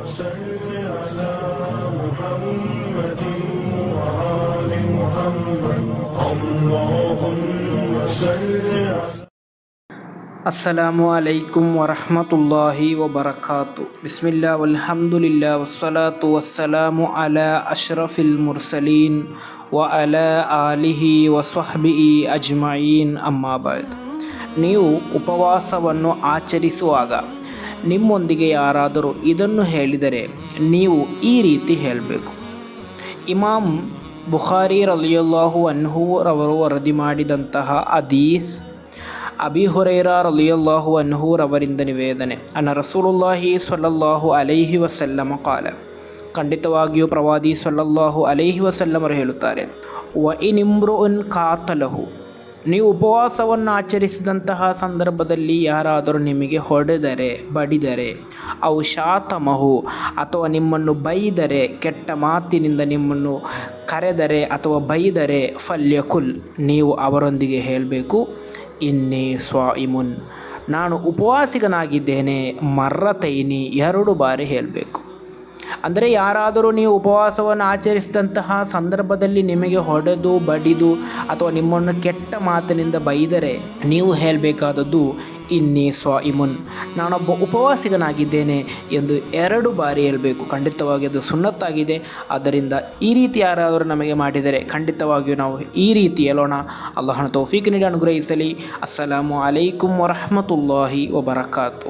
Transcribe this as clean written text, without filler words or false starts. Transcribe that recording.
صل على محمد وآل محمد اللهم صل على ಅಸ್ಸಲಾಮು ಅಲೈಕುಂ ವರಹಮತುಲ್ಲಾಹಿ ವಬರಕಾತು. ಬಿಸ್ಮಿಲ್ಲಾ ವಲ್ಹಮ್ದುಲಿಲ್ಲಾ ವಸ್ಸಲಾತು ವಸ್ಸಲಾಮು ಅಲಾ ಅಶ್ರಫಿಲ್ ಮುರ್ಸಲೀನ್ ವ ಅಲಾ ಆಲಿಹಿ ವಸ್ವಹ್ಬಿಹಿ ಅಜ್ಮಯೀನ್. ಅಮ್ಮಾ ಬಾದ್. ನೀವು ಉಪವಾಸವನ್ನು ಆಚರಿಸುವಾಗ ನಿಮ್ಮೊಂದಿಗೆ ಯಾರಾದರೂ ಇದನ್ನು ಹೇಳಿದರೆ ನೀವು ಈ ರೀತಿ ಹೇಳಬೇಕು. ಇಮಾಮ್ ಬುಖಾರಿ ರಲಿಯಲ್ಲಾಹು ಅನ್ಹು ರವರು ವರದಿ ಮಾಡಿದಂತಹ ಹದೀಸ್, ಅಬಿ ಹುರೈರಾ ರಲಿಯಲ್ಲಾಹು ಅನ್ಹು ರವರಿಂದ ನಿವೇದನೆ. ಅನ್ನ ರಸೂಲುಲ್ಲಾಹಿ ಸ್ವಲ್ಲಲ್ಲಾಹು ಅಲೈಹಿ ವಸಲ್ಲಮ ಕಾಲ, ಖಂಡಿತವಾಗಿಯೂ ಪ್ರವಾದಿ ಸ್ವಲ್ಲಲ್ಲಾಹು ಅಲೈಹಿ ವಸಲ್ಲಮರು ಹೇಳುತ್ತಾರೆ, ವ ಇನಿಮ್ರುನ್ ಕಾತಲಹು, ನೀವು ಉಪವಾಸವನ್ನು ಆಚರಿಸಿದಂತಹ ಸಂದರ್ಭದಲ್ಲಿ ಯಾರಾದರೂ ನಿಮಗೆ ಹೊಡೆದರೆ, ಬಡಿದರೆ, ಅವು ಶಾತಮಹು, ಅಥವಾ ನಿಮ್ಮನ್ನು ಬೈದರೆ, ಕೆಟ್ಟ ಮಾತಿನಿಂದ ನಿಮ್ಮನ್ನು ಕರೆದರೆ ಅಥವಾ ಬೈದರೆ, ಫಲ್ಯಕುಲ್, ನೀವು ಅವರೊಂದಿಗೆ ಹೇಳಬೇಕು, ಇನ್ನಿ ಸ್ವಾಯಿಮುನ್, ನಾನು ಉಪವಾಸಿಗನಾಗಿದ್ದೇನೆ, ಮರ್ರತೈನಿ, 2 ಬಾರಿ ಹೇಳಬೇಕು. ಅಂದರೆ ಯಾರಾದರೂ ನೀವು ಉಪವಾಸವನ್ನು ಆಚರಿಸಿದಂತಹ ಸಂದರ್ಭದಲ್ಲಿ ನಿಮಗೆ ಹೊಡೆದು ಬಡಿದು ಅಥವಾ ನಿಮ್ಮನ್ನು ಕೆಟ್ಟ ಮಾತಿನಿಂದ ಬೈದರೆ ನೀವು ಹೇಳಬೇಕಾದದ್ದು ಇನ್ನಿ ಸ್ವಾಯಿಮುನ್, ನಾನೊಬ್ಬ ಉಪವಾಸಿಗನಾಗಿದ್ದೇನೆ ಎಂದು 2 ಬಾರಿ ಹೇಳಬೇಕು. ಖಂಡಿತವಾಗಿ ಅದು ಸುನ್ನತ್ತಾಗಿದೆ. ಆದ್ದರಿಂದ ಈ ರೀತಿ ಯಾರಾದರೂ ನಮಗೆ ಮಾಡಿದರೆ ಖಂಡಿತವಾಗಿಯೂ ನಾವು ಈ ರೀತಿ ಹೇಳೋಣ. ಅಲ್ಲಾಹನ ತೌಫೀಕ್ ನೀಡಿ ಅನುಗ್ರಹಿಸಲಿ. ಅಸ್ಸಲಾಮು ಅಲೈಕುಂ ವರಹಮತುಲ್ಲಾಹಿ ವಬರಕಾತು.